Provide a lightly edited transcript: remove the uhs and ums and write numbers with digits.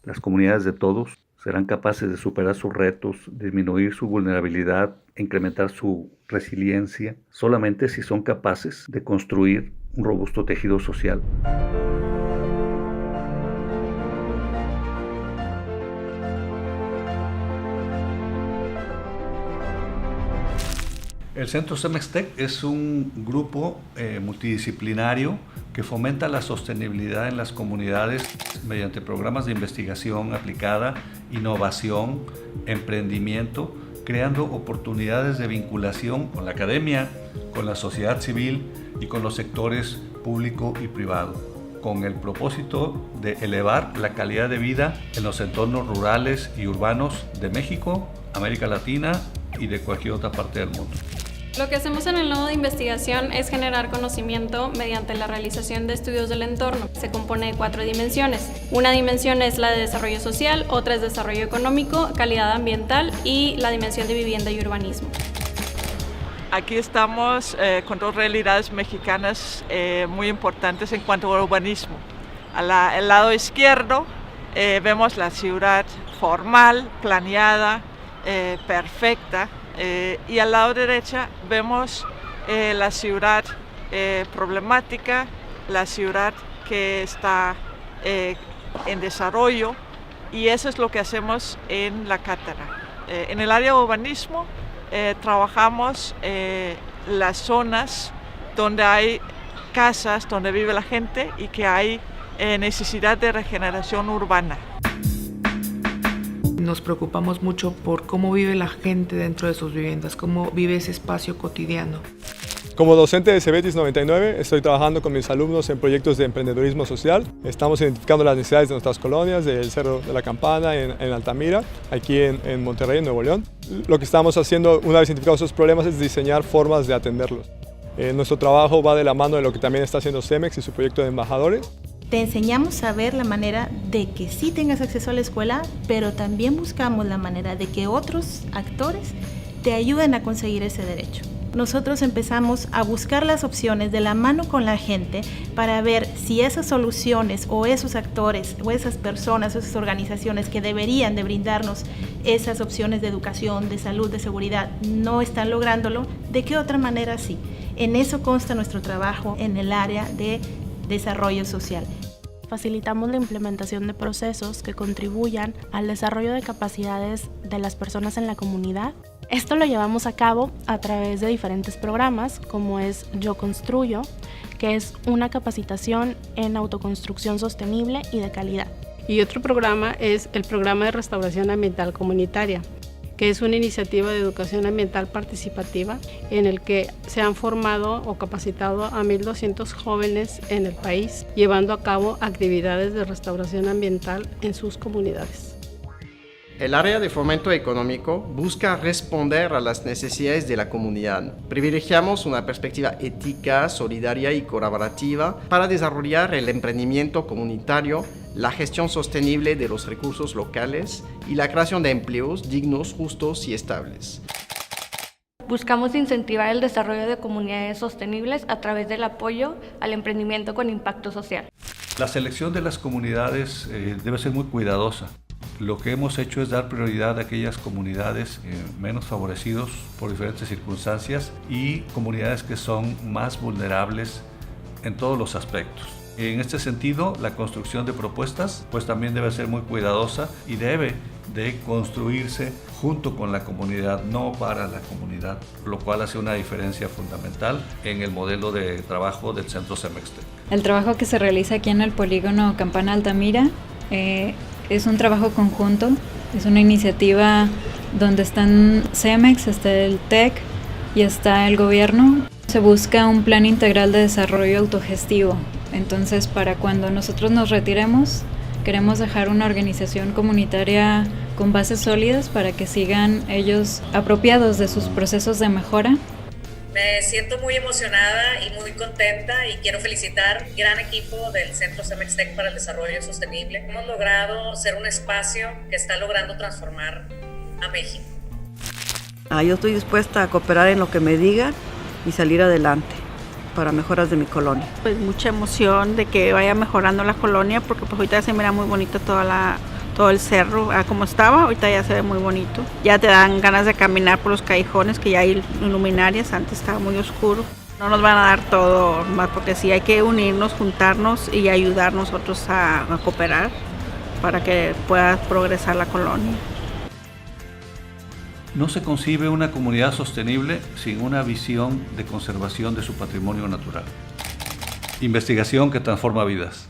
las comunidades de todos serán capaces de superar sus retos, disminuir su vulnerabilidad, incrementar su resiliencia, solamente si son capaces de construir un robusto tejido social. El Centro CEMEX-TEC es un grupo multidisciplinario que fomenta la sostenibilidad en las comunidades mediante programas de investigación aplicada, innovación, emprendimiento, creando oportunidades de vinculación con la academia, con la sociedad civil y con los sectores público y privado, con el propósito de elevar la calidad de vida en los entornos rurales y urbanos de México, América Latina y de cualquier otra parte del mundo. Lo que hacemos en el nodo de investigación es generar conocimiento mediante la realización de estudios del entorno. Se compone de 4 dimensiones. Una dimensión es la de desarrollo social, otra es desarrollo económico, calidad ambiental y la dimensión de vivienda y urbanismo. Aquí estamos con 2 realidades mexicanas muy importantes en cuanto al urbanismo. Al lado izquierdo vemos la ciudad formal, planeada, perfecta. Y al lado derecha vemos la ciudad problemática, la ciudad que está en desarrollo, y eso es lo que hacemos en la cátedra. En el área de urbanismo trabajamos las zonas donde hay casas, donde vive la gente y que hay necesidad de regeneración urbana. Nos preocupamos mucho por cómo vive la gente dentro de sus viviendas, cómo vive ese espacio cotidiano. Como docente de CEBETIS 99, estoy trabajando con mis alumnos en proyectos de emprendedurismo social. Estamos identificando las necesidades de nuestras colonias, del Cerro de la Campana, en Altamira, aquí en Monterrey, en Nuevo León. Lo que estamos haciendo, una vez identificados esos problemas, es diseñar formas de atenderlos. Nuestro trabajo va de la mano de lo que también está haciendo CEMEX y su proyecto de embajadores. Te enseñamos a ver la manera de que sí tengas acceso a la escuela, pero también buscamos la manera de que otros actores te ayuden a conseguir ese derecho. Nosotros empezamos a buscar las opciones de la mano con la gente para ver si esas soluciones o esos actores o esas personas o esas organizaciones que deberían de brindarnos esas opciones de educación, de salud, de seguridad, no están lográndolo, ¿de qué otra manera sí? En eso consta nuestro trabajo en el área de desarrollo social. Facilitamos la implementación de procesos que contribuyan al desarrollo de capacidades de las personas en la comunidad. Esto lo llevamos a cabo a través de diferentes programas, como es Yo Construyo, que es una capacitación en autoconstrucción sostenible y de calidad. Y otro programa es el Programa de Restauración Ambiental Comunitaria, que es una iniciativa de educación ambiental participativa en el que se han formado o capacitado a 1,200 jóvenes en el país, llevando a cabo actividades de restauración ambiental en sus comunidades. El área de fomento económico busca responder a las necesidades de la comunidad. Privilegiamos una perspectiva ética, solidaria y colaborativa para desarrollar el emprendimiento comunitario, la gestión sostenible de los recursos locales y la creación de empleos dignos, justos y estables. Buscamos incentivar el desarrollo de comunidades sostenibles a través del apoyo al emprendimiento con impacto social. La selección de las comunidades debe ser muy cuidadosa. Lo que hemos hecho es dar prioridad a aquellas comunidades menos favorecidas por diferentes circunstancias y comunidades que son más vulnerables en todos los aspectos. En este sentido, la construcción de propuestas pues también debe ser muy cuidadosa y debe de construirse junto con la comunidad, no para la comunidad, lo cual hace una diferencia fundamental en el modelo de trabajo del Centro CEMEX-TEC. El trabajo que se realiza aquí en el polígono Campana Altamira es un trabajo conjunto, es una iniciativa donde están CEMEX, está el TEC y está el gobierno. Se busca un plan integral de desarrollo autogestivo. Entonces, para cuando nosotros nos retiremos, queremos dejar una organización comunitaria con bases sólidas para que sigan ellos apropiados de sus procesos de mejora. Me siento muy emocionada y muy contenta y quiero felicitar al gran equipo del Centro CEMEX-TEC para el Desarrollo Sostenible. Hemos logrado ser un espacio que está logrando transformar a México. Yo estoy dispuesta a cooperar en lo que me digan y salir adelante para mejoras de mi colonia. Pues mucha emoción de que vaya mejorando la colonia porque pues ahorita se mira muy bonita todo todo el cerro a como estaba, ahorita ya se ve muy bonito. Ya te dan ganas de caminar por los callejones, que ya hay luminarias, antes estaba muy oscuro. No nos van a dar todo más porque sí hay que unirnos, juntarnos y ayudar nosotros a cooperar para que pueda progresar la colonia. No se concibe una comunidad sostenible sin una visión de conservación de su patrimonio natural. Investigación que transforma vidas.